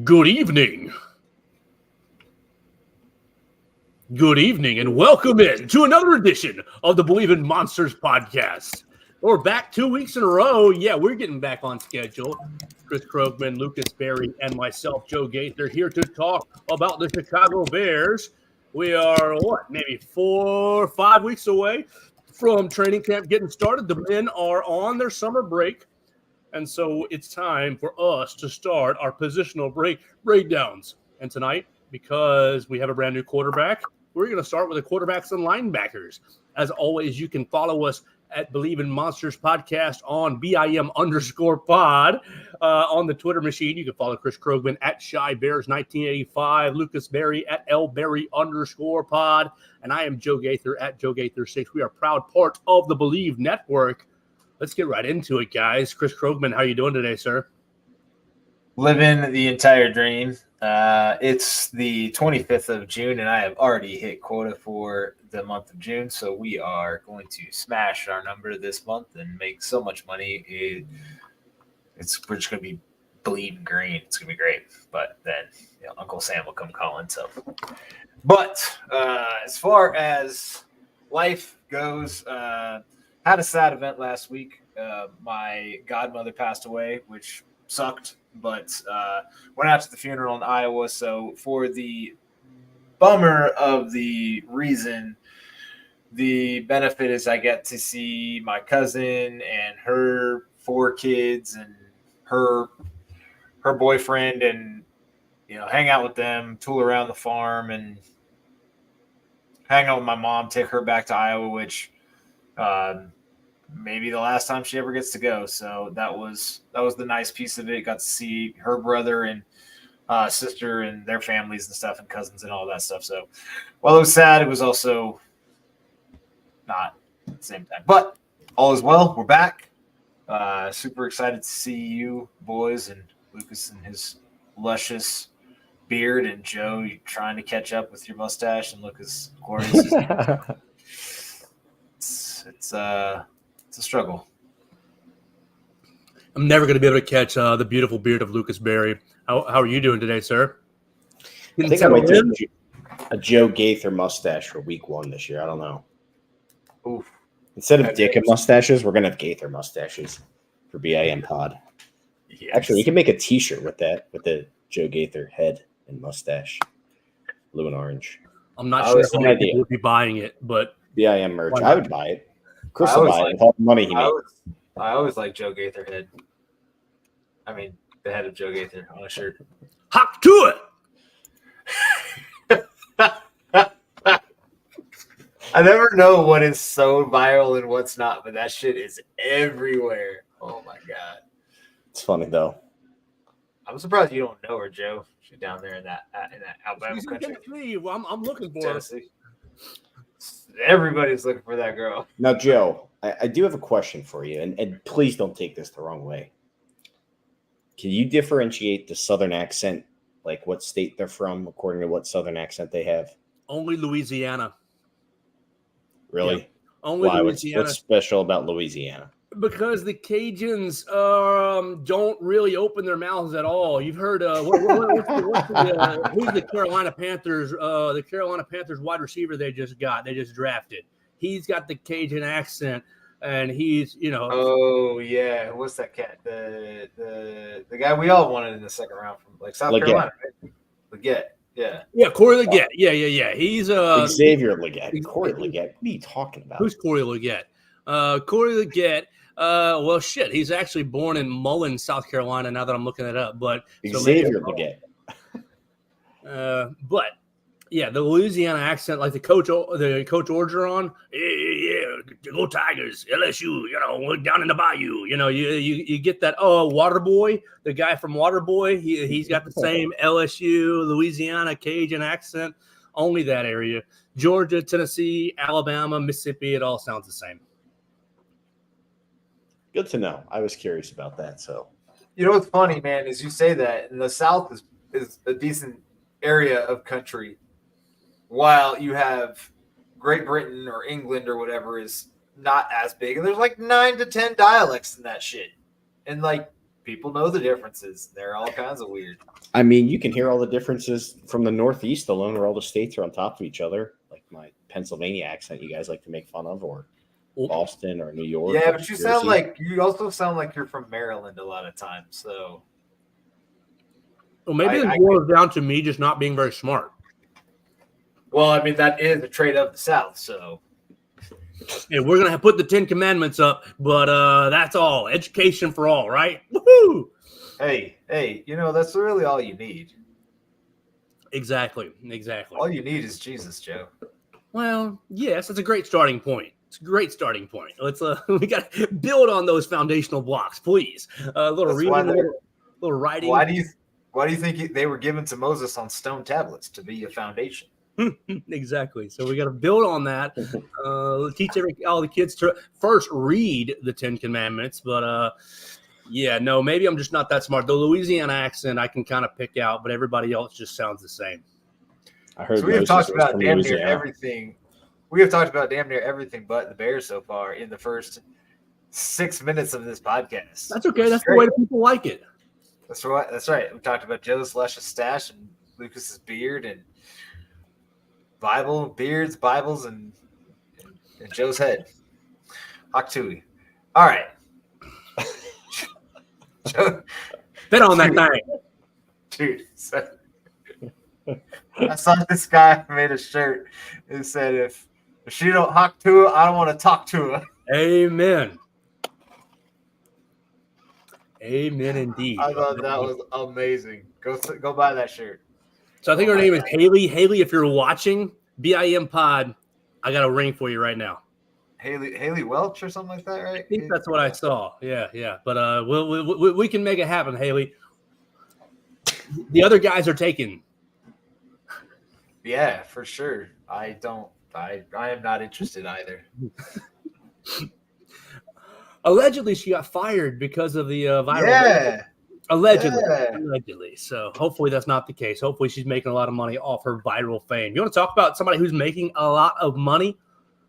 Good evening. Good evening, and welcome in to another edition of the Believe in Monsters podcast. We're back 2 weeks in a row. Yeah, we're getting back on schedule. Chris Krogman, Lucas Berry, and myself, Joe Gaither, here to talk about the Chicago Bears. We are, maybe 4 or 5 weeks away from training camp getting started. The men are on their summer break. And so it's time for us to start our positional breakdowns. And tonight, because we have a brand new quarterback, we're going to start with the quarterbacks and linebackers. As always, you can follow us at Believe in Monsters Podcast on BIM_pod on the Twitter machine. You can follow Chris Krogman at ShyBears1985, Lucas Berry at LBerry_pod, and I am Joe Gaither at Joe Gaither6. We are proud part of the Believe Network. Let's get right into it, guys. Chris Krogman, how are you doing today, sir? Living the entire dream. It's the 25th of June, and I have already hit quota for the month of June, so we are going to smash our number this month and make so much money. We're just going to be bleeding green. It's going to be great. But then Uncle Sam will come calling. But as far as life goes, had a sad event last week. My godmother passed away, which sucked, but went out to the funeral in Iowa. So for the bummer of the reason, the benefit is I get to see my cousin and her 4 kids and her boyfriend and, hang out with them, tool around the farm and hang out with my mom, take her back to Iowa, which maybe the last time she ever gets to go. So that was the nice piece of it. Got to see her brother and sister and their families and stuff and cousins and all that stuff. So while it was sad, it was also not at the same time. But all is well. We're back. Super excited to see you boys and Lucas and his luscious beard and Joe, you trying to catch up with your mustache and look as glorious as it's a struggle. I'm never going to be able to catch the beautiful beard of Lucas Berry. How are you doing today, sir? I think I might do a Joe Gaither mustache for week 1 this year. I don't know. Oof. Instead of Dick and mustaches, we're going to have Gaither mustaches for BIM pod. Yes. Actually, we can make a t-shirt with that, with the Joe Gaither head and mustache, blue and orange. I'm not sure how many people would be buying it, but BIM merch. I would buy it. Chris will buy it with all the money he made. I always like Joe Gaither head. I mean, the head of Joe Gaither on a shirt. Hop to it! I never know what is so viral and what's not, but that shit is everywhere. Oh my god, it's funny though. I'm surprised you don't know her, Joe. She's down there in that Alabama country. Well, I'm looking for her. Everybody's looking for that girl. Now, Joe, I do have a question for you, and please don't take this the wrong way. Can you differentiate the Southern accent, like what state they're from, according to what Southern accent they have? Only Louisiana. Really? Yeah. Only Why? Louisiana. What's special about Louisiana? Because the Cajuns don't really open their mouths at all. You've heard who's the Carolina Panthers? The Carolina Panthers wide receiver they just drafted. He's got the Cajun accent, and he's Oh yeah, what's that cat? The guy we all wanted in the second round from South Carolina, right? Leggett. Yeah, Corey Leggett. Yeah. He's Xavier Leggett. Corey Leggett. What are you talking about? Who's Corey Leggett? Corey Leggett. Well, shit. He's actually born in Mullen, South Carolina. Now that I'm looking it up, but Xavier Leggett. But yeah, the Louisiana accent, like the coach Orgeron. Yeah, go Tigers, LSU. We're down in the bayou. You get that. Oh, Waterboy, the guy from Waterboy. He's got the same LSU, Louisiana Cajun accent. Only that area. Georgia, Tennessee, Alabama, Mississippi. It all sounds the same. Good to know. I was curious about that. So, what's funny, man, is you say that, and the South is a decent area of country, while you have Great Britain or England or whatever is not as big, and there's 9 to 10 dialects in that shit, and people know the differences. They're all kinds of weird. I mean, you can hear all the differences from the Northeast alone, where all the states are on top of each other. Like my Pennsylvania accent, you guys like to make fun of, or Boston or New York. Yeah, or but you also sound like you're from Maryland a lot of times. So, Well, maybe it boils down to me just not being very smart. Well, I mean, that is a trait of the South. So, yeah, we're gonna put the 10 Commandments up, but that's all. Education for all, right? Woohoo! Hey, that's really all you need. Exactly. All you need is Jesus, Joe. Well, yes, that's a great starting point. It's a great starting point. Let's we got to build on those foundational blocks, please. A little reading, a little writing. Why do you think they were given to Moses on stone tablets to be a foundation? Exactly. So we got to build on that. Teach all the kids to first read the 10 Commandments. But yeah, no, maybe I'm just not that smart. The Louisiana accent I can kind of pick out, but everybody else just sounds the same. I heard. So we have talked about damn near everything. We have talked about damn near everything but the Bears so far in the first 6 minutes of this podcast. That's okay. That's the way that people like it. That's right. That's right. We talked about Joe's luscious stash and Lucas's beard and Bibles, and Joe's head. Haktui. All right. Joe, bet on that thing. Dude, so, I saw this guy made a shirt that said, if she don't hawk to her, I don't want to talk to her. Amen. Amen indeed. I thought that was amazing. Go buy that shirt. So I think her name is Haley. Haley, if you're watching, BIM Pod, I got a ring for you right now. Haley Welch or something like that, right? I think that's what I saw. Yeah. But we can make it happen, Haley. The other guys are taken. Yeah, for sure. I am not interested either. Allegedly, she got fired because of the viral. Yeah. Allegedly. So hopefully that's not the case. Hopefully she's making a lot of money off her viral fame. You want to talk about somebody who's making a lot of money?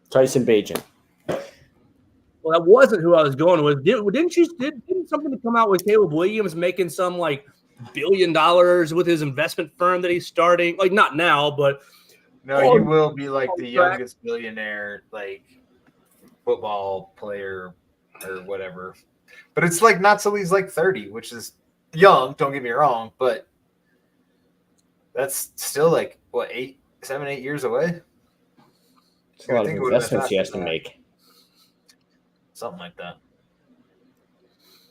Tyson Bagent. Well, that wasn't who I was going with. Didn't something come out with Caleb Williams making some like $1 billion with his investment firm that he's starting? Like not now, but no, he will be like the youngest billionaire like football player or whatever. But it's like not till he's like 30, which is young, don't get me wrong, but that's still like what 7, 8 years away. It's a lot of investments he has to make. Something like that.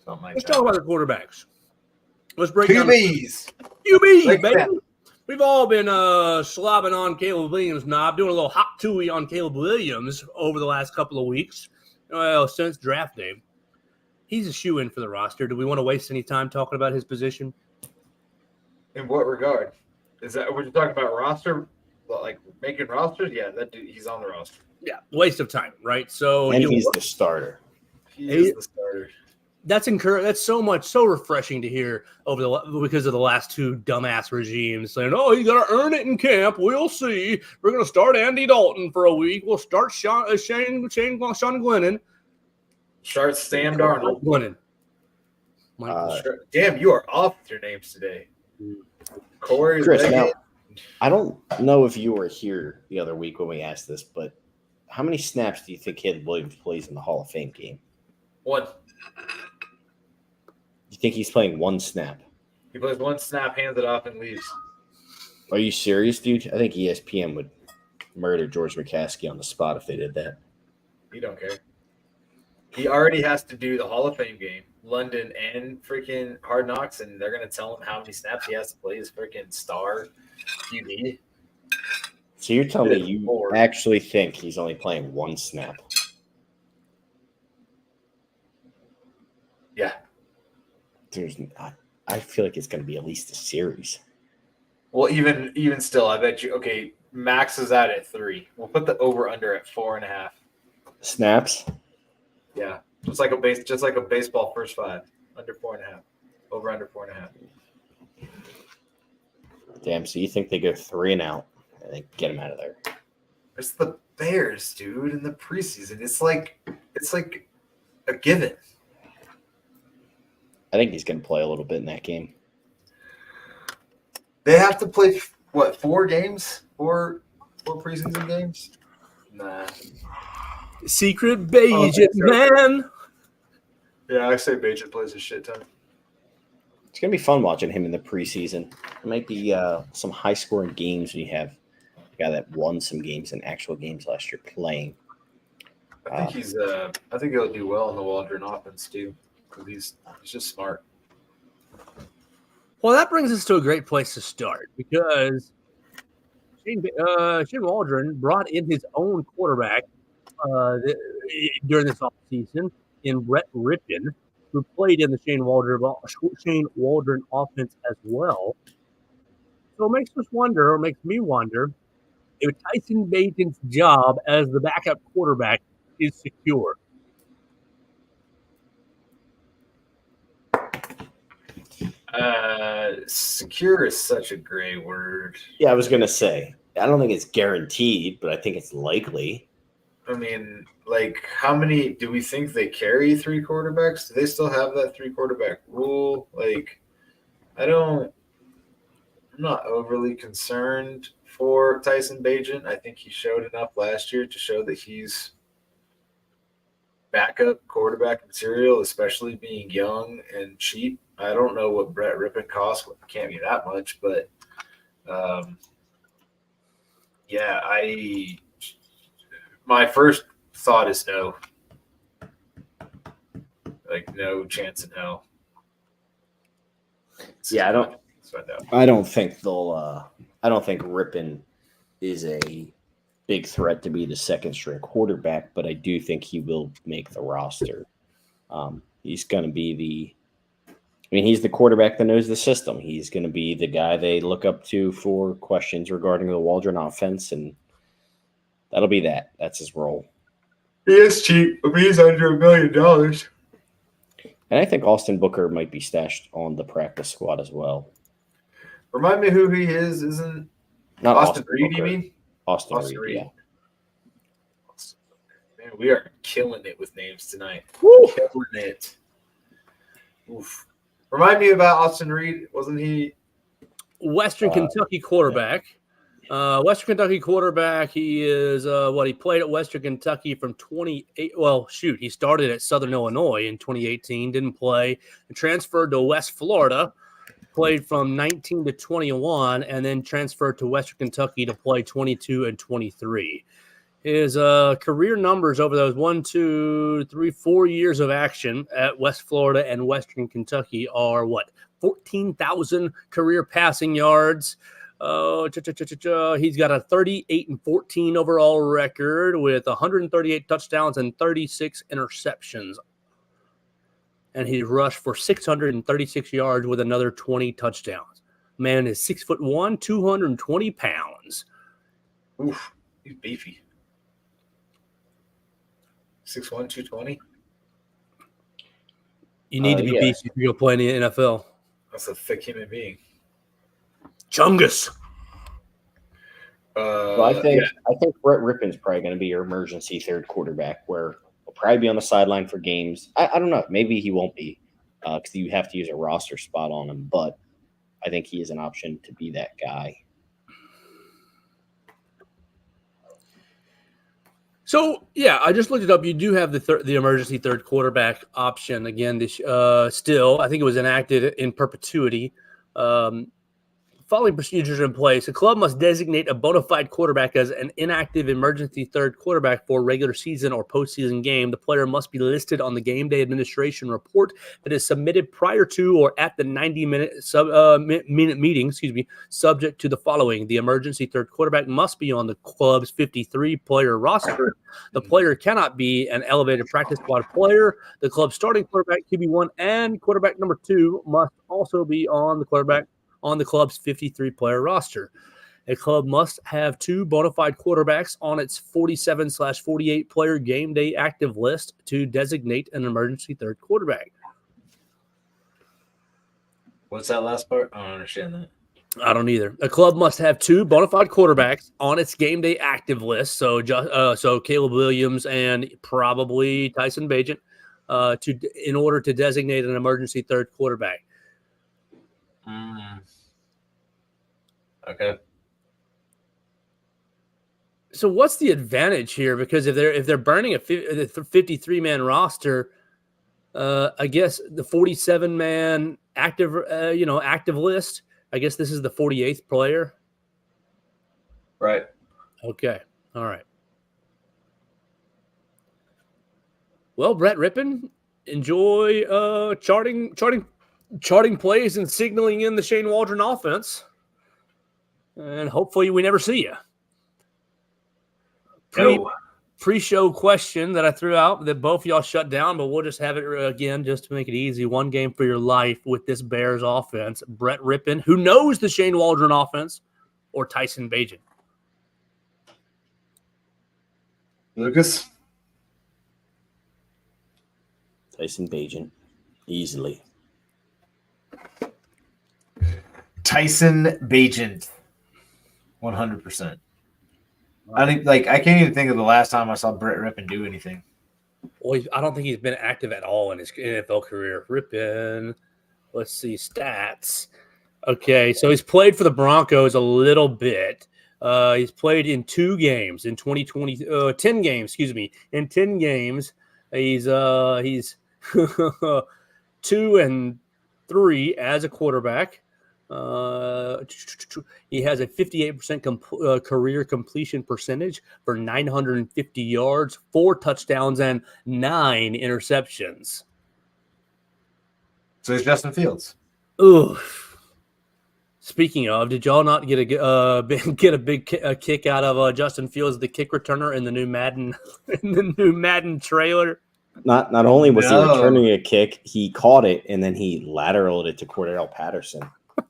Let's talk about the quarterbacks. Let's break QBs. QBs, baby. We've all been slobbing on Caleb Williams now. I'm doing a little hot tooey on Caleb Williams over the last couple of weeks. Well, since draft day. He's a shoe-in for the roster. Do we want to waste any time talking about his position? In what regard? Is that what you're talking about? Roster, like making rosters? Yeah, that dude, he's on the roster. Yeah, waste of time, right? So and he's the starter. He is the starter. That's so refreshing to hear because of the last two dumbass regimes saying, "Oh, you got to earn it in camp. We'll see. We're going to start Andy Dalton for a week. We'll start Sean Glennon." Start Sam Darnold. Glennon. Damn, you are off with your names today. Corey, Chris, now, I don't know if you were here the other week when we asked this, but how many snaps do you think Caleb Williams plays in the Hall of Fame game? 1. You think he's playing 1 snap? He plays 1 snap, hands it off, and leaves. Are you serious, dude? I think ESPN would murder George McCaskey on the spot if they did that. You don't care. He already has to do the Hall of Fame game, London and freaking Hard Knocks, and they're going to tell him how many snaps he has to play as freaking star QB. So you're telling me you actually think he's only playing 1 snap? Yeah. I feel like it's going to be at least a series. Well, even still, I bet you. Okay, max is out at 3. We'll put the over under at 4.5 snaps. Yeah, just like a baseball first 5, under 4.5, over under 4.5. Damn, so you think they go 3 and out and they get him out of there? It's the Bears, dude, in the preseason. It's like a given. I think he's going to play a little bit in that game. They have to play, 4 games? 4 preseason games? Nah. Secret Bajan, man. Yeah, I say Bajan plays a shit ton. It's going to be fun watching him in the preseason. There might be some high-scoring games when you have a guy that won some games in actual games last year playing. I think he'll do well in the Waldron offense too, because he's just smart. Well, that brings us to a great place to start because Shane Waldron brought in his own quarterback during this offseason in Brett Rippon, who played in the Shane Waldron offense as well. So it makes me wonder, if Tyson Bajan's job as the backup quarterback is secure. Secure is such a gray word. Yeah, I was going to say, I don't think it's guaranteed, but I think it's likely. I mean, like, how many do we think they carry 3 quarterbacks? Do they still have that 3 quarterback rule? Like, I'm not overly concerned for Tyson Bajan. I think he showed enough last year to show that he's backup quarterback material, especially being young and cheap. I don't know what Brett Rippon costs. It can't be that much, but my first thought is no. Like, no chance in hell. Yeah, I don't think Rippon is a big threat to be the second string quarterback, but I do think he will make the roster. He's going to be he's the quarterback that knows the system. He's going to be the guy they look up to for questions regarding the Waldron offense, and that'll be that. That's his role. He is cheap. I mean, he's under $1 million. And I think Austin Booker might be stashed on the practice squad as well. Remind me who he is. Isn't not Austin Reed? Booker. You mean Austin Reed? Yeah. Man, we are killing it with names tonight. Woo! Killing it. Oof. Remind me about Austin Reed. Wasn't he Western Kentucky quarterback? Yeah. Western Kentucky quarterback. He is he played at Western Kentucky from 28. Well, shoot, he started at Southern Illinois in 2018. Didn't play. And transferred to West Florida. Played from 19 to 21, and then transferred to Western Kentucky to play 22 and 23. His career numbers over those 4 years of action at West Florida and Western Kentucky are 14,000 career passing yards. He's got a 38-14 overall record with 138 touchdowns and 36 interceptions. And he rushed for 636 yards with another 20 touchdowns. Man is 6'1", 220 pounds. Oof, he's beefy. 6'1", 220. You need to be beefy if you're going to play in the NFL. That's a thick human being. Chungus. Well, I think Brett Rippon's probably going to be your emergency third quarterback, where he'll probably be on the sideline for games. I don't know. Maybe he won't be because you have to use a roster spot on him, but I think he is an option to be that guy. So, yeah, I just looked it up. You do have the emergency third quarterback option. Again, this still, I think it was enacted in perpetuity. Following procedures are in place. A club must designate a bona fide quarterback as an inactive emergency third quarterback for a regular season or postseason game. The player must be listed on the game day administration report that is submitted prior to or at the 90-minute minute meeting, subject to the following. The emergency third quarterback must be on the club's 53-player roster. The player cannot be an elevated practice squad player. The club's starting quarterback, QB1, and quarterback number 2 must also be on the club's 53-player roster. A club must have 2 bona fide quarterbacks on its 47/48-player game day active list to designate an emergency third quarterback. What's that last part? I don't understand that. I don't either. A club must have 2 bona fide quarterbacks on its game day active list. So Caleb Williams and probably Tyson Bajan in order to designate an emergency third quarterback. Okay. So what's the advantage here? Because if they're burning a 53-man roster, I guess the 47-man active list. I guess this is the 48th player. Right. Okay. All right. Well, Brett Rippon, enjoy charting plays and signaling in the Shane Waldron offense, and hopefully we never see you. Pre-show question that I threw out that both y'all shut down, but we'll just have it again just to make it easy. One game for your life with this Bears offense. Brett Rippon, who knows the Shane Waldron offense, or Tyson Bagent? Lucas? Tyson Bagent, easily. Tyson Bagent, 100%. I can't even think of the last time I saw Brett Rippon do anything. Well, I don't think he's been active at all in his NFL career. Rippon, let's see, stats. Okay, so he's played for the Broncos a little bit. He's played in 2 games in 2020, 10 games, excuse me. In 10 games, he's 2-3 as a quarterback. He has a 58% career completion percentage for 950 yards, 4 touchdowns, and 9 interceptions. So it's Justin Fields. Ooh. Speaking of, did y'all not get a big kick out of Justin Fields, the kick returner, in the new Madden trailer? Not only was he returning a kick, he caught it and then he lateraled it to Cordell Patterson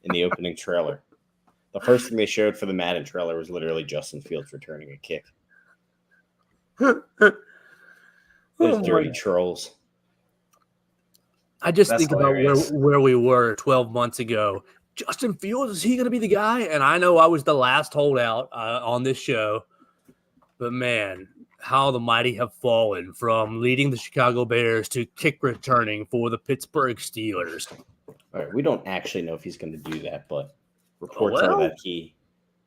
in the opening trailer. The first thing they showed for the Madden trailer was literally Justin Fields returning a kick. Those dirty trolls. I just That's think hilarious. about where we were 12 months ago. Justin Fields, is he going to be the guy? And I know I was the last holdout on this show. But, man, how the mighty have fallen from leading the Chicago Bears to kick returning for the Pittsburgh Steelers. All right, we don't actually know if he's going to do that, but reports are that he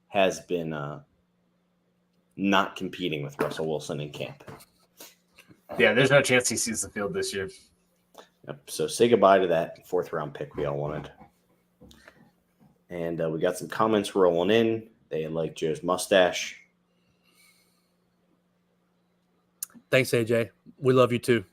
has been not competing with Russell Wilson in camp. Yeah, there's no chance he sees the field this year. Yep, so say goodbye to that 4th-round pick we all wanted. And we got some comments rolling in. They like Joe's mustache. Thanks, AJ. We love you too.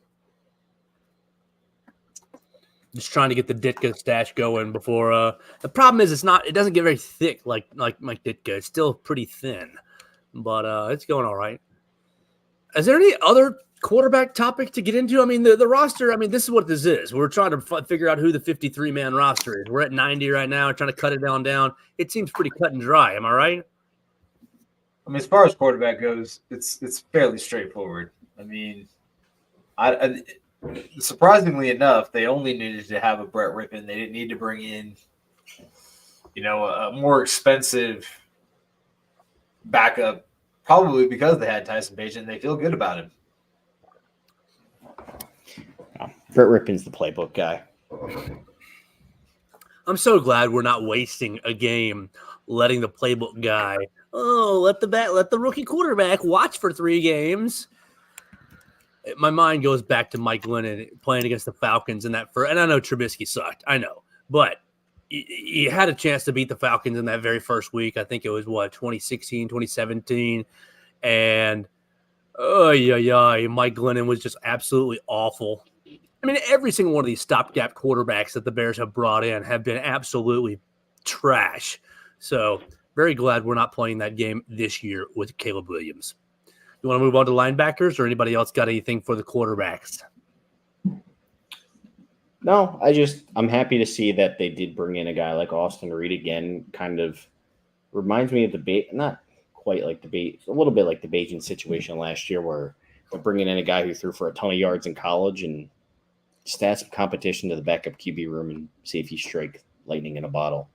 Just trying to get the Ditka stash going before. The problem is it doesn't get very thick like Ditka. It's still pretty thin, but it's going all right. Is there any other quarterback topic to get into? I mean, the roster. I mean, this is what this is. We're trying to figure out who the 53-man roster is. We're at 90 right now. We're trying to cut it down. It seems pretty cut and dry. Am I right? I mean, as far as quarterback goes, it's fairly straightforward. I mean, surprisingly enough, they only needed to have a Brett Rippon. They didn't need to bring in, a more expensive backup, probably because they had Tyson Bagent and they feel good about him. Brett Rippon's the playbook guy. I'm so glad we're not wasting a game letting the playbook guy. Let the rookie quarterback watch for 3 games. My mind goes back to Mike Glennon playing against the Falcons and I know Trubisky sucked. I know, but he had a chance to beat the Falcons in that very first week. I think it was 2016, 2017, and Mike Glennon was just absolutely awful. I mean, every single one of these stopgap quarterbacks that the Bears have brought in have been absolutely trash. So very glad we're not playing that game this year with Caleb Williams. You want to move on to linebackers, or anybody else got anything for the quarterbacks? No, I'm happy to see that they did bring in a guy like Austin Reed again. Kind of reminds me of not quite like a little bit like the Bagent situation last year, where they're bringing in a guy who threw for a ton of yards in college and just add some competition to the backup QB room and see if you strike lightning in a bottle.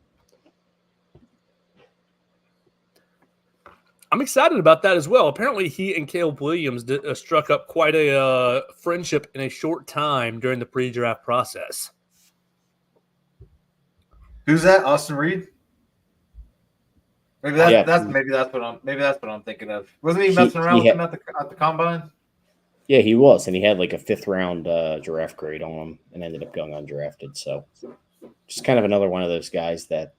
I'm excited about that as well. Apparently, he and Caleb Williams struck up quite a friendship in a short time during the pre-draft process. Who's that? Austin Reed? Maybe that's what I'm thinking of. Wasn't he messing around with him at the combine? Yeah, he was, and he had like a 5th round draft grade on him, and ended up going undrafted. So, just kind of another one of those guys that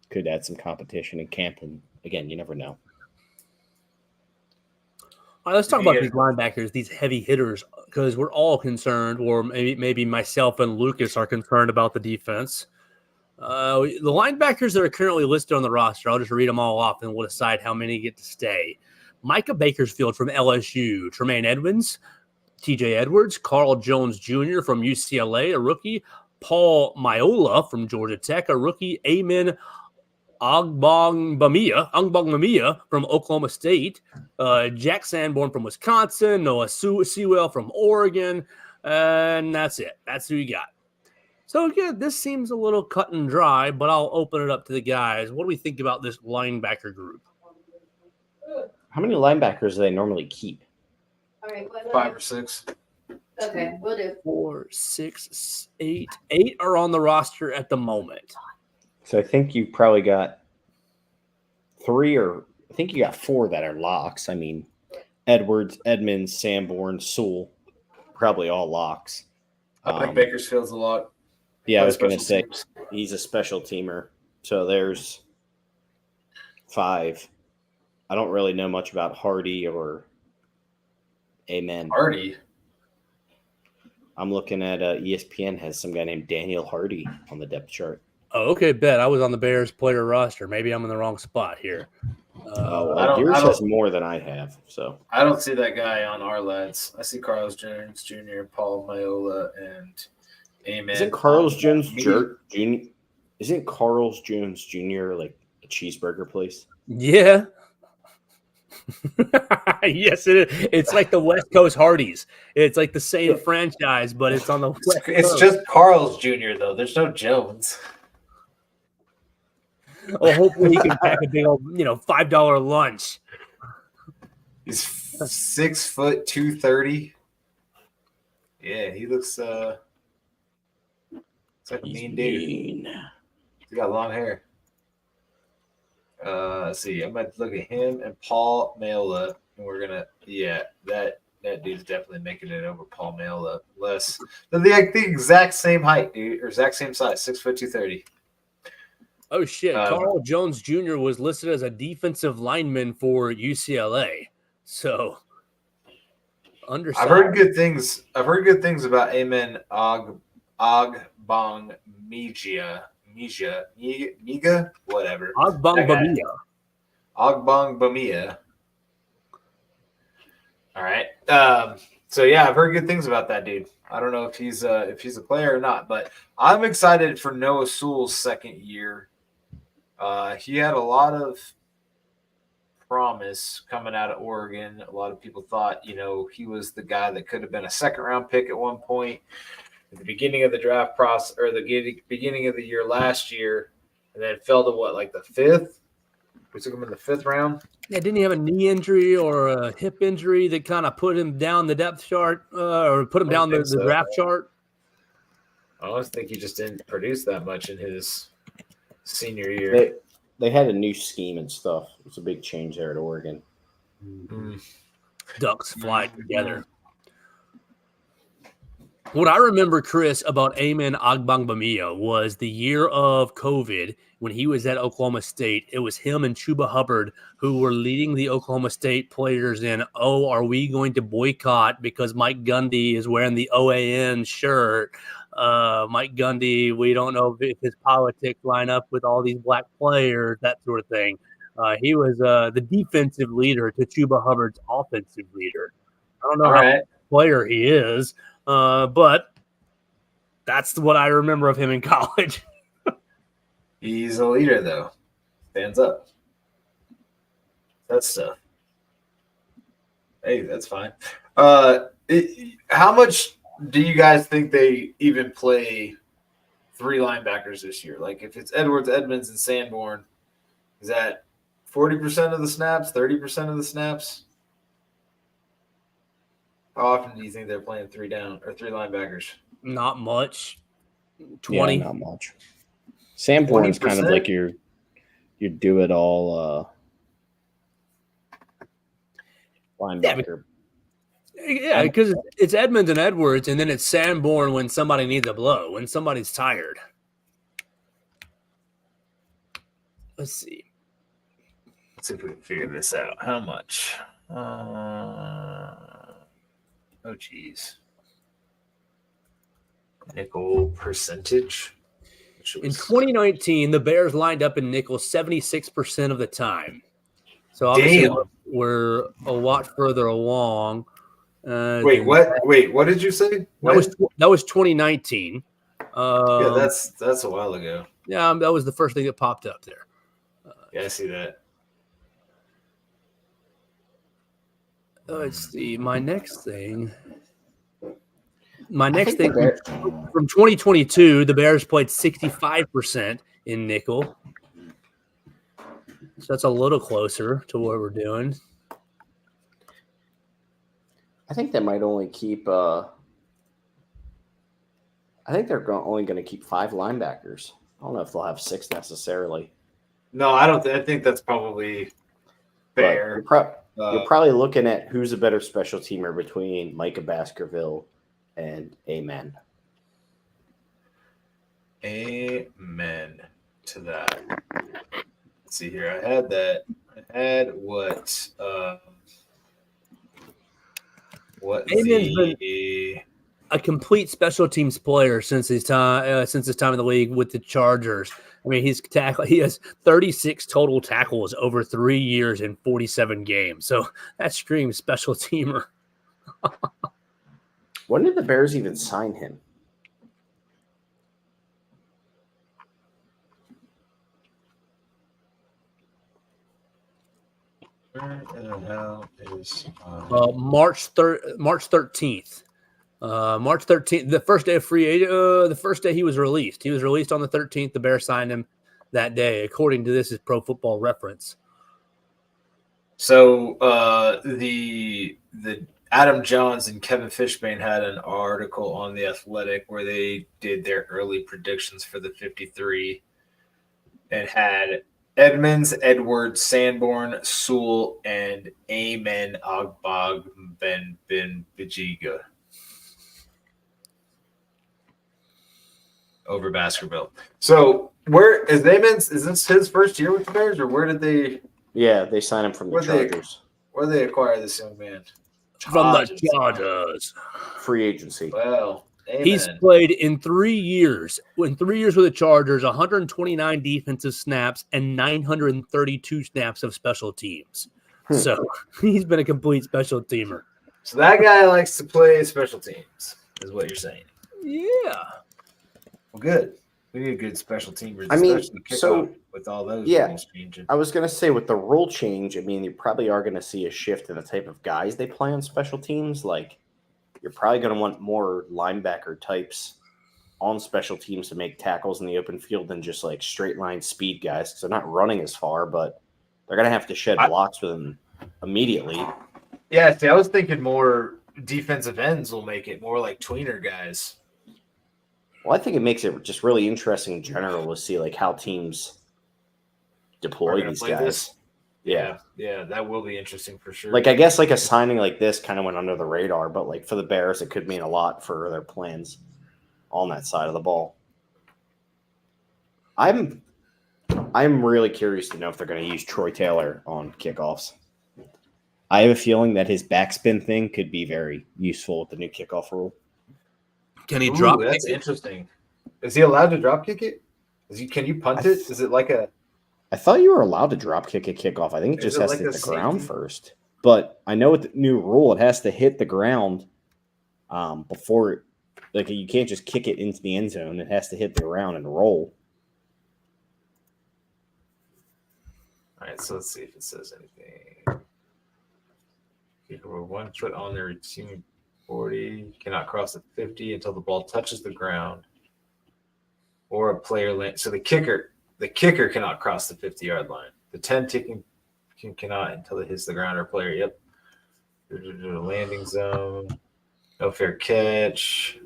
could add some competition in camp. And again, you never know. All right, let's talk about these linebackers, these heavy hitters, because we're all concerned, or maybe myself and Lucas are concerned about the defense. The linebackers that are currently listed on the roster, I'll just read them all off and we'll decide how many get to stay. Micah Bakersfield from LSU, Tremaine Edmonds, TJ Edwards, Carl Jones Jr. from UCLA, a rookie, Paul Maiola from Georgia Tech, a rookie, Amen Angbong from Oklahoma State, Jack Sanborn from Wisconsin, Noah Sewell from Oregon, and that's it. That's who you got. So, again, this seems a little cut and dry, but I'll open it up to the guys. What do we think about this linebacker group? How many linebackers do they normally keep? All right, 5 or 6. Okay, we'll do 4, 6, 8. 8 are on the roster at the moment. So I think you probably got 4 that are locks. I mean, Edwards, Edmonds, Sanborn, Sewell, probably all locks. I think Bakersfield's a lock. Yeah, I was going to say he's a special teamer. So there's 5. I don't really know much about Hardy or Amen. Hardy? I'm looking at ESPN has some guy named Daniel Hardy on the depth chart. Oh, okay, bet. I was on the Bears player roster. Maybe I'm in the wrong spot here. Yours has more than I have. So I don't see that guy on our lads. I see Carlos Jones Jr., Paul Maiola, and Amen. Isn't Carlos Jones Jr. like a cheeseburger place? Yeah. Yes, it is. It's like the West Coast Hardee's. It's like the same franchise, but it's on the West Coast. It's just Carl's Jr., though. There's no Jones. Well, hopefully he can pack a big old, $5 lunch. He's 6 foot 230. Yeah, he looks like a mean dude. He got long hair. Let's see. I'm going to look at him and Paul Maiola, and we're gonna that dude's definitely making it over Paul Maiola. They're the exact same height, dude, or exact same size, 6 foot 230. Oh shit! Carl Jones Jr. was listed as a defensive lineman for UCLA. So, undersized. I've heard good things about Amen Ogbong Miga, whatever. Ogbong Bamia. All right. So yeah, I've heard good things about that dude. I don't know if he's a player or not, but I'm excited for Noah Sewell's second year. He had a lot of promise coming out of Oregon. A lot of people thought, he was the guy that could have been a second-round pick at one point at the beginning of the draft process, or the beginning of the year last year, and then fell to the 5th? We took him in the 5th round. Yeah, didn't he have a knee injury or a hip injury that kind of put him down the depth chart or put him down the draft chart? I almost think he just didn't produce that much in his senior year. They had a new scheme and stuff. It's a big change there at Oregon. Mm-hmm. Ducks fly together. What I remember, Chris, about Amen Agbangbamia was the year of COVID when he was at Oklahoma State. It was him and Chuba Hubbard who were leading the Oklahoma State players in, are we going to boycott because Mike Gundy is wearing the OAN shirt? Mike Gundy, we don't know if his politics line up with all these black players, that sort of thing. He was the defensive leader to Chuba Hubbard's offensive leader. I don't know how player he is, but that's what I remember of him in college. He's a leader, though. Stands up. That stuff. Hey, that's fine. How much do you guys think they even play 3 linebackers this year? Like, if it's Edwards, Edmonds, and Sanborn, is that 40% of the snaps, 30% of the snaps. How often do you think they're playing three linebackers? Not much. Yeah, 20. not much. Sanborn's kind of 20%? like your do it all linebacker. Yeah, because it's Edmonds and Edwards, and then it's Sanborn when somebody needs a blow, when somebody's tired. Let's see. Let's see if we can figure this out. How much? Oh, geez. Nickel percentage. In 2019, the Bears lined up in nickel 76% of the time. So obviously Damn. we're a lot further along. Wait, what? Wait, what did you say? That was 2019. Yeah, that's a while ago. Yeah, that was the first thing that popped up there. Yeah, I see that. Let's see. My next thing I think the from 2022, the Bears played 65% in nickel. So that's a little closer to what we're doing. I think they might only keep. I think they're only going to keep 5 linebackers. I don't know if they'll have 6 necessarily. No, I don't. I think that's probably fair. You're probably looking at who's a better special teamer between Micah Baskerville and Amen. Amen to that. Let's see here. I had that. I had what Amen's been a complete special teams player since his time in the league with the Chargers. I mean, he has 36 total tackles over 3 years in 47 games. So that screams special teamer. When did the Bears even sign him? Where the hell is March 13th. March 13th, the first day of the first day he was released. He was released on the 13th. The Bears signed him that day, according to this is Pro Football Reference. So the Adam Johns and Kevin Fishbane had an article on The Athletic where they did their early predictions for the 53 and had Edmonds, Edwards, Sanborn, Sewell, and Amen Ogbog Ben Bijiga over Baskerville. So where is Amon's? Is this his first year with the Bears, or where did they? Yeah, they signed him from the Chargers. Where did they acquire this young man? From the Chargers. Free agency. Well, amen. He's played in 3 years. In 3 years with the Chargers, 129 defensive snaps and 932 snaps of special teams. So he's been a complete special teamer. So that guy likes to play special teams, is what you're saying. Yeah. Well, good. We need a good special teamer. I mean, so with all those rules changing. I was going to say with the rule change, I mean, you probably are going to see a shift in the type of guys they play on special teams. Like, you're probably going to want more linebacker types on special teams to make tackles in the open field than just like straight line speed guys because they're not running as far, but they're going to have to shed blocks with them immediately. Yeah, see, I was thinking more defensive ends will make it more like tweener guys. Well, I think it makes it just really interesting in general to see like how teams deploy these guys. Yeah, that will be interesting for sure. Like, I guess like a signing like this kind of went under the radar, but like for the Bears, it could mean a lot for their plans on that side of the ball. I'm really curious to know if they're going to use Troy Taylor on kickoffs. I have a feeling that his backspin thing could be very useful with the new kickoff rule. Can he drop? That's interesting. Is he allowed to drop kick it? Can you punt it? Is it like a? I thought you were allowed to drop kick a kickoff. I think it just has to hit the ground first. But I know with the new rule, it has to hit the ground before. Like, you can't just kick it into the end zone. It has to hit the ground and roll. All right, so let's see if it says anything. Kicker with 1 foot on their receiving 40, cannot cross the 50 until the ball touches the ground or a player land. So the kicker cannot cross the 50-yard line. The 10 ticking Cannot until it hits the ground or player. Yep. Landing zone. No fair catch.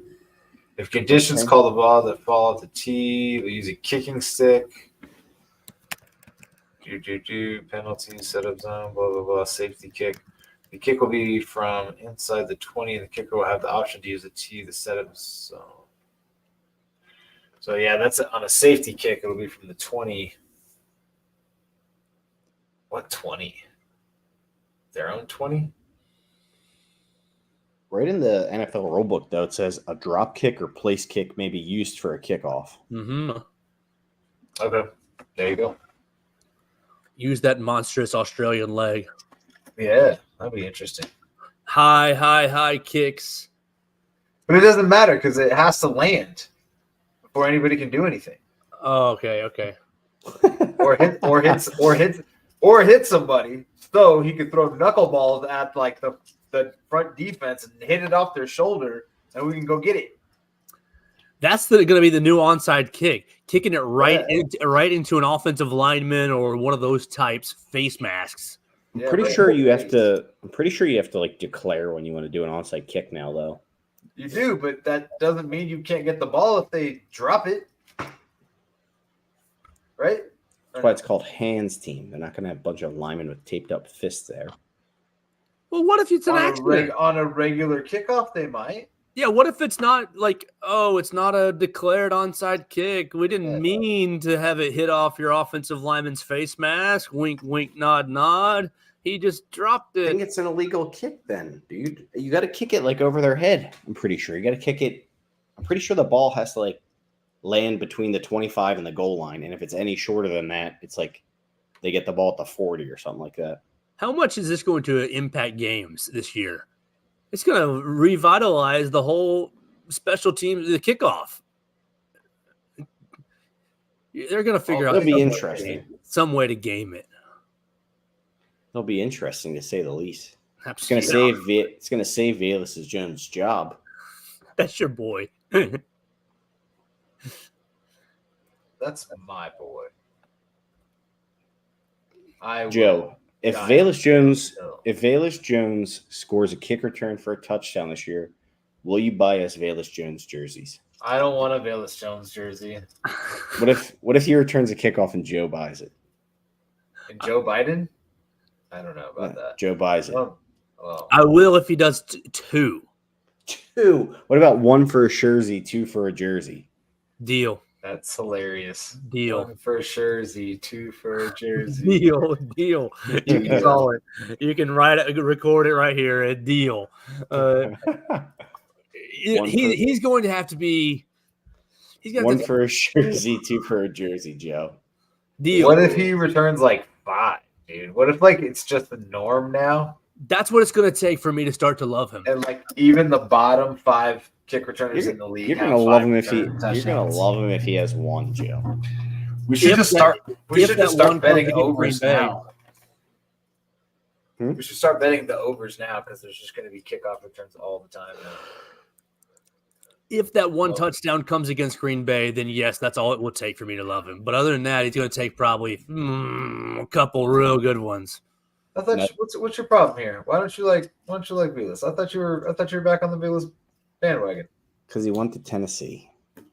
If conditions call the ball that fall off the tee, we use a kicking stick. Penalty, setup zone, blah, blah, blah, safety kick. The kick will be from inside the 20, and the kicker will have the option to use the tee, the setup zone. So, yeah, that's on a safety kick. It'll be from the 20. What 20? Their own 20? Right in the NFL rulebook, though, it says a drop kick or place kick may be used for a kickoff. Mm-hmm. Okay. There you go. Use that monstrous Australian leg. Yeah, that'd be interesting. High kicks. But it doesn't matter because it has to land before anybody can do anything. Oh, okay. Or hit somebody, so he could throw knuckleballs at like the front defense and hit it off their shoulder, and we can go get it. That's going to be the new onside kick, kicking it right into an offensive lineman or one of those types face masks. I'm pretty sure you have to like declare when you want to do an onside kick now, though. You do, but that doesn't mean you can't get the ball if they drop it, right? That's why it's called hands team. They're not going to have a bunch of linemen with taped up fists there. Well, what if it's an accident? On a regular kickoff, they might. Yeah, what if it's not like, it's not a declared onside kick. We didn't mean to have it hit off your offensive lineman's face mask. Wink, wink, nod, nod. He just dropped it. I think it's an illegal kick then, dude. You got to kick it like over their head. I'm pretty sure. You got to kick it. I'm pretty sure the ball has to like land between the 25 and the goal line. And if it's any shorter than that, it's like they get the ball at the 40 or something like that. How much is this going to impact games this year? It's going to revitalize the whole special team, the kickoff. They're going to figure out some way to game it. It'll be interesting to say the least. Absolutely. It's going to save Velus Jones' job. That's your boy. That's my boy. Joe, if Velus Jones scores a kick return for a touchdown this year, will you buy us Velus Jones jerseys? I don't want a Velus Jones jersey. What if he returns a kickoff and Joe buys it? And Joe Biden? I don't know about that. Joe buys it. Well, I will if he does two. Two. What about one for a jersey, two for a jersey? Deal. That's hilarious. Deal. One for a jersey, two for a jersey. Deal. You can call it. You can record it right here. A deal. He's going to have to be. One for a jersey, two for a jersey, Joe. Deal. What if he returns like 5, dude? What if like it's just the norm now? That's what it's going to take for me to start to love him. And like even the bottom 5 kick returners in the league. You're gonna love him if he has one, Joe. We should just start betting overs now. We should start betting the overs now because there's just going to be kickoff returns all the time now. If that one touchdown comes against Green Bay, then yes, that's all it will take for me to love him. But other than that, he's going to take probably a couple real good ones. I thought, what's your problem here? Why don't you like Velus? I thought you were back on the Velus bandwagon. Because he went to Tennessee. Is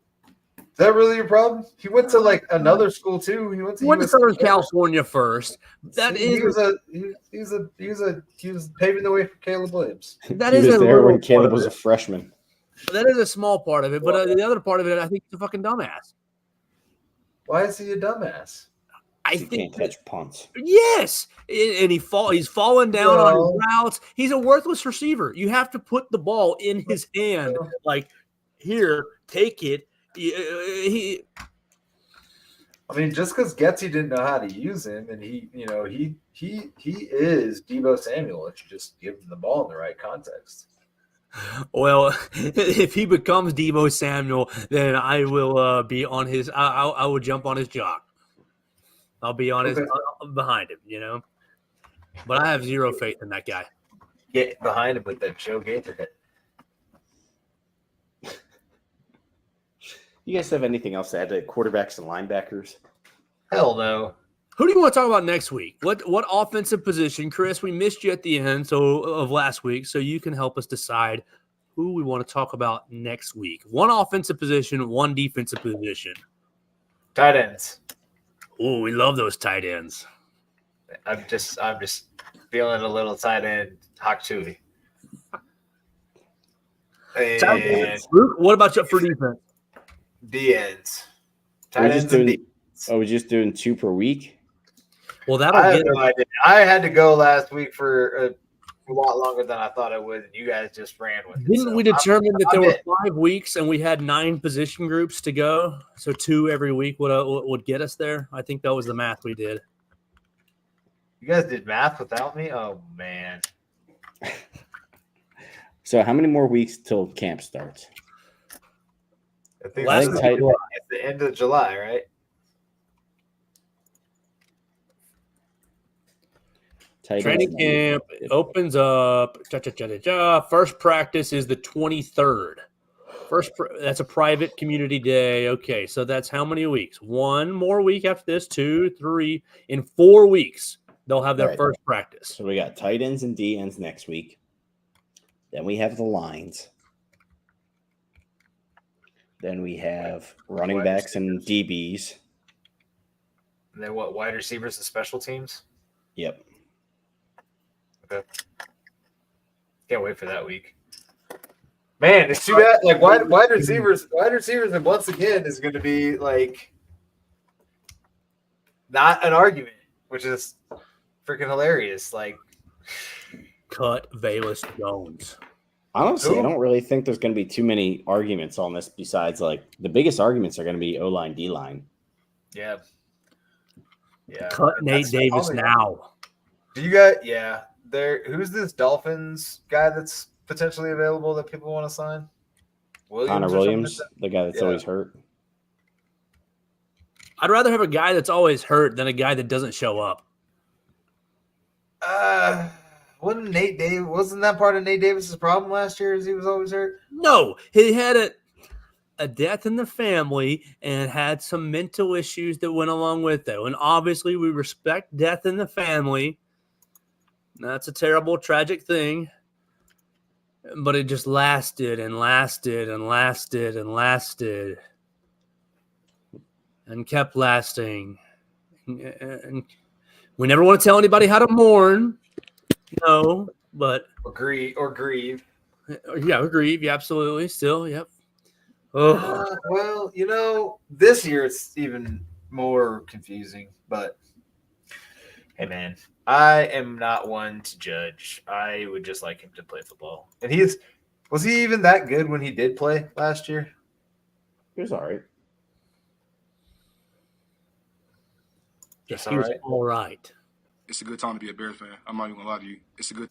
that really your problem? He went to like another school too. He went to Southern California first. He was paving the way for Caleb Williams. That he is was there when Caleb was a freshman. That is a small part of it, but the other part of it, I think he's a fucking dumbass. Why is he a dumbass? He can't catch punts. Yes, and he's falling down on his routes. He's a worthless receiver. You have to put the ball in his hand, like here, take it. I mean, just because Getsy didn't know how to use him, and he is Deebo Samuel if you just give him the ball in the right context. Well, if he becomes Deebo Samuel, then I will be on his. I will jump on his jock. I'll be on his behind him, But I have zero faith in that guy. Get behind him with that Joe Gaither hit. You guys have anything else to add to quarterbacks and linebackers? Hell no. Who do you want to talk about next week? What offensive position? Chris, we missed you at the end of last week, so you can help us decide who we want to talk about next week. One offensive position, one defensive position. Tight ends. Oh, we love those tight ends. I'm just feeling a little tight end Haktui. And Luke, what about you for defense? D ends. Are we Tight just ends and doing? D. Are we just doing 2 per week? Well, I that'll have get no idea. I had to go last week for a lot longer than I thought I would, and you guys just ran with it. Didn't we So determine that there I'm were in. 5 weeks and we had 9 position groups to go? So 2 every week would get us there. I think that was the math we did. You guys did math without me? Oh, man. So how many more weeks till camp starts? I think Last it's tight- the end of July, right? Tight Training ends. camp opens up. First practice is the 23rd. That's a private community day. Okay, so that's how many weeks? 1 more week after this, 2, 3. In 4 weeks, they'll have their Right. first practice. So we got tight ends and D ends next week. Then we have the lines. Then we have running Wide backs and DBs. And then what? Wide receivers and special teams? Yep. Okay. Can't wait for that week. Man, it's too bad. Like wide receivers, and once again is going to be like not an argument, which is freaking hilarious. Like, Cut Valus Jones. Honestly, I Who? don't really think there's going to be too many arguments on this besides like the biggest arguments are going to be O-line, D-line. yeah, Cut Nate That's Davis probably- now. Do you guys? Yeah, there. Who's this Dolphins guy that's potentially available that people want to sign? Connor or something Williams, like the guy that's Yeah. always hurt. I'd rather have a guy that's always hurt than a guy that doesn't show up. that? Wasn't that part of Nate Davis's problem last year? Is he was always hurt? No, he had a death in the family and had some mental issues that went along with it. And obviously, we respect death in the family. That's a terrible, tragic thing. But it just lasted and lasted and lasted and lasted and kept lasting. And we never want to tell anybody how to mourn. No, but Or grieve. yeah, grieve. Yeah, absolutely. Still, yep. Oh, Well, this year it's even more confusing. But hey, man, I am not one to judge. I would just like him to play football. And was he even that good when he did play last year? He was all right. Just he was all right. all right. It's a good time to be a Bears fan. I'm not even gonna lie to you. It's a good.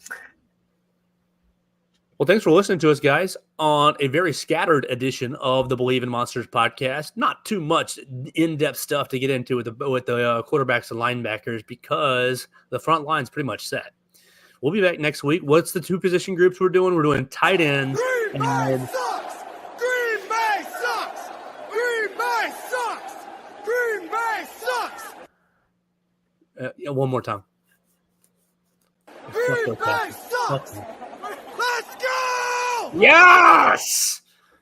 Well, thanks for listening to us, guys, on a very scattered edition of the Believe in Monsters podcast. Not too much in-depth stuff to get into with the quarterbacks and linebackers because the front line's pretty much set. We'll be back next week. What's the 2 position groups we're doing? We're doing tight ends. Green Bay sucks! Green Bay sucks! Green Bay sucks! Green Bay sucks! One more time. Green Bay sucks! Let's go! Yes!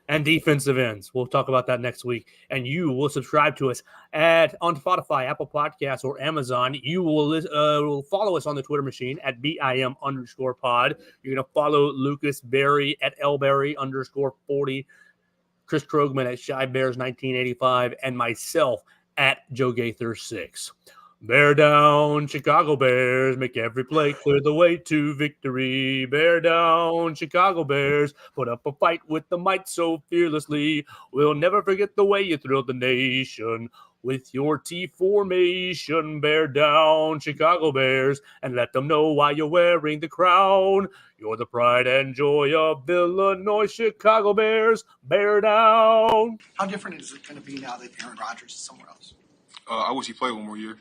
And defensive ends. We'll talk about that next week. And you will subscribe to us on Spotify, Apple Podcasts, or Amazon. You will follow us on the Twitter machine at BIM_pod. You're going to follow Lucas Berry at LBerry_40, Chris Krogman at ShyBears1985, and myself at Joe Gaither6. Bear down, Chicago Bears. Make every play clear the way to victory. Bear down, Chicago Bears. Put up a fight with the might so fearlessly. We'll never forget the way you thrilled the nation with your T formation. Bear down, Chicago Bears, and let them know why you're wearing the crown. You're the pride and joy of Illinois, Chicago Bears. Bear down. How different is it going to be now that Aaron Rodgers is somewhere else? I wish he played one more year.